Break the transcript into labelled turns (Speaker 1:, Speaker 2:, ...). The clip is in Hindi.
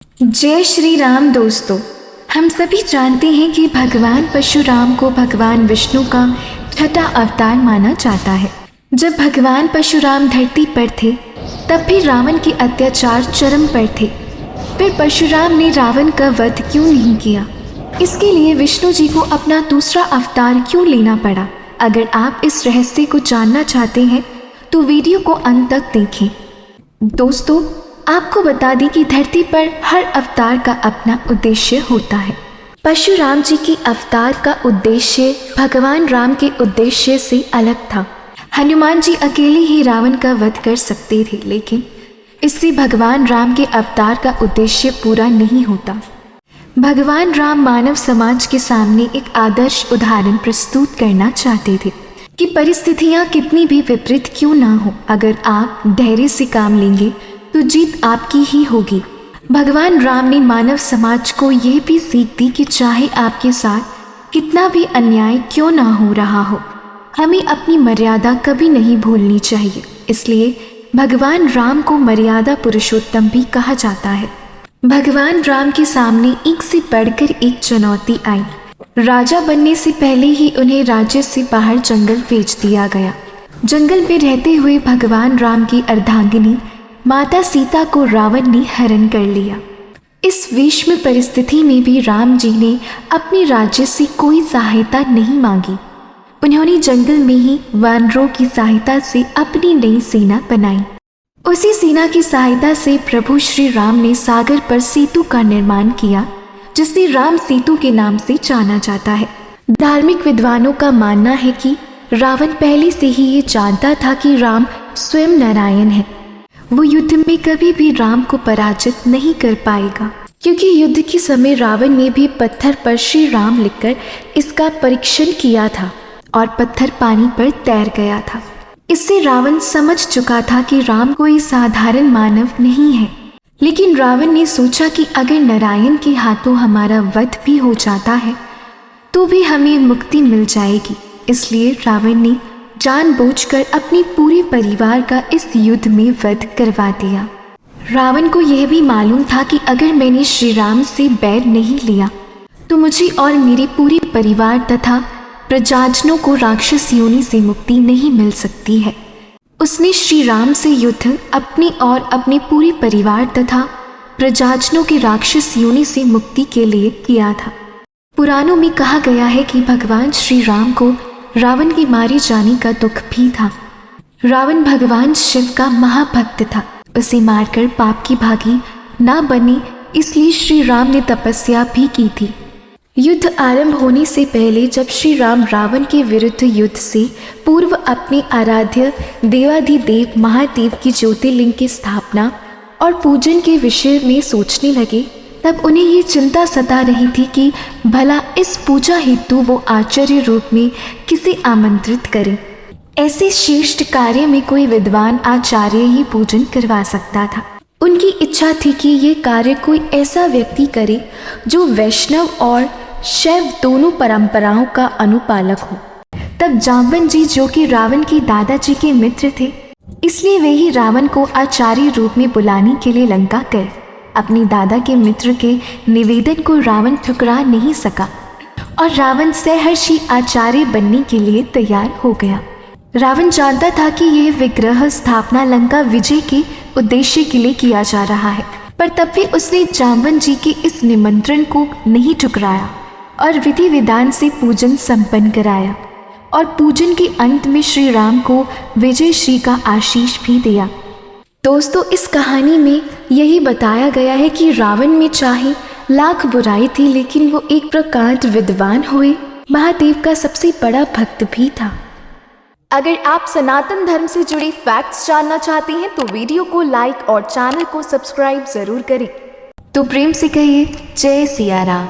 Speaker 1: जय श्री राम। दोस्तों, हम सभी जानते हैं कि भगवान परशुराम को भगवान विष्णु का छठा अवतार माना जाता है। जब भगवान परशुराम धरती पर थे तब भी रावण के अत्याचार चरम पर थे। फिर परशुराम ने रावण का वध क्यों नहीं किया? इसके लिए विष्णु जी को अपना दूसरा अवतार क्यों लेना पड़ा? अगर आप इस रहस्य को जानना चाहते हैं तो वीडियो को अंत तक देखें। दोस्तों, आपको बता दें कि धरती पर हर अवतार का अपना उद्देश्य होता है। परशुराम जी की अवतार का उद्देश्य भगवान राम के उद्देश्य से अलग था। हनुमान जी अकेले ही रावण का वध कर सकते थे, लेकिन इससे भगवान राम के अवतार का उद्देश्य पूरा नहीं होता। भगवान राम मानव समाज के सामने एक आदर्श उदाहरण प्रस्तुत करना चाहते थे कि परिस्थितियाँ कितनी भी विपरीत क्यों ना हो, अगर आप धैर्य से काम लेंगे तो जीत आपकी ही होगी। भगवान राम ने मानव समाज को यह भी सीख दी कि चाहे आपके साथ कितना भी अन्याय क्यों ना हो रहा हो, हमें अपनी मर्यादा कभी नहीं भूलनी चाहिए। इसलिए भगवान राम को मर्यादा पुरुषोत्तम भी कहा जाता है। भगवान राम के सामने एक से बढ़कर एक चुनौती आई। राजा बनने से पहले ही उन्हें राज्य से बाहर जंगल भेज दिया गया। जंगल में रहते हुए भगवान राम की अर्धांगिनी माता सीता को रावण ने हरण कर लिया। इस विषम परिस्थिति में भी राम जी ने अपने राज्य से कोई सहायता नहीं मांगी। उन्होंने जंगल में ही वानरों की सहायता से अपनी नई सेना बनाई। उसी सेना की सहायता से प्रभु श्री राम ने सागर पर सेतु का निर्माण किया, जिसे राम सेतु के नाम से जाना जाता है। धार्मिक विद्वानों का मानना है कि रावण पहले से ही ये जानता था कि राम स्वयं नारायण है। वो युद्ध में कभी भी राम को पराजित नहीं कर पाएगा, क्योंकि युद्ध के समय रावण ने भी पत्थर पर श्री राम लिखकर इसका परीक्षण किया था और पत्थर पानी पर तैर गया था। इससे रावण समझ चुका था कि राम कोई साधारण मानव नहीं है। लेकिन रावण ने सोचा कि अगर नारायण के हाथों हमारा वध भी हो जाता है तो भी हमें मुक्ति मिल जाएगी। इसलिए रावण ने जानबूझकर अपने पूरे परिवार का इस युद्ध में वध करवा दिया। रावण को यह भी मालूम था कि अगर मैंने श्री राम से बैर नहीं लिया तो मुझे और मेरे पूरे परिवार तथा प्रजाजनों को राक्षस योनि से मुक्ति नहीं मिल सकती है। उसने श्री राम से युद्ध अपने और अपने पूरे परिवार तथा प्रजाजनों के राक्षस योनि से मुक्ति के लिए किया था। पुराणों में कहा गया है कि भगवान श्री राम को रावण के मारे जाने का दुख भी था। रावण भगवान शिव का महाभक्त था। उसे मारकर पाप की भागी ना बने, इसलिए श्री राम ने तपस्या भी की थी। युद्ध आरंभ होने से पहले जब श्री राम रावण के विरुद्ध युद्ध से पूर्व अपने आराध्य देवाधिदेव महादेव की ज्योतिर्लिंग की स्थापना और पूजन के विषय में सोचने लगे, तब उन्हें ये चिंता सता रही थी कि भला इस पूजा हेतु वो आचार्य रूप में किसे आमंत्रित करें। ऐसे श्रेष्ठ कार्य में कोई विद्वान आचार्य ही पूजन करवा सकता था। उनकी इच्छा थी कि ये कार्य कोई ऐसा व्यक्ति करे जो वैष्णव और शैव दोनों परंपराओं का अनुपालक हो। तब जाम्बन जी, जो कि रावण के दादाजी के मित्र थे, इसलिए वे ही रावण को आचार्य रूप में बुलाने के लिए लंका गए। अपने दादा के मित्र के निवेदन को रावण ठुकरा नहीं सका और रावण सहर्षि आचार्य बनने के लिए तैयार हो गया। रावण जानता था कि यह विग्रह स्थापना लंका विजय के उद्देश्य के लिए किया जा रहा है, पर तब भी उसने जाम्बन जी के इस निमंत्रण को नहीं ठुकराया और विधि विधान से पूजन संपन्न कराया और पूजन के अंत में श्री राम को विजय श्री का आशीष भी दिया। दोस्तों, इस कहानी में यही बताया गया है कि रावण में चाहे लाख बुराई थी, लेकिन वो एक प्रकांड विद्वान हुए महादेव का सबसे बड़ा भक्त भी था। अगर आप सनातन धर्म से जुड़े फैक्ट्स जानना चाहते हैं तो वीडियो को लाइक और चैनल को सब्सक्राइब जरूर करें। तो प्रेम से कहिए जय सिया राम।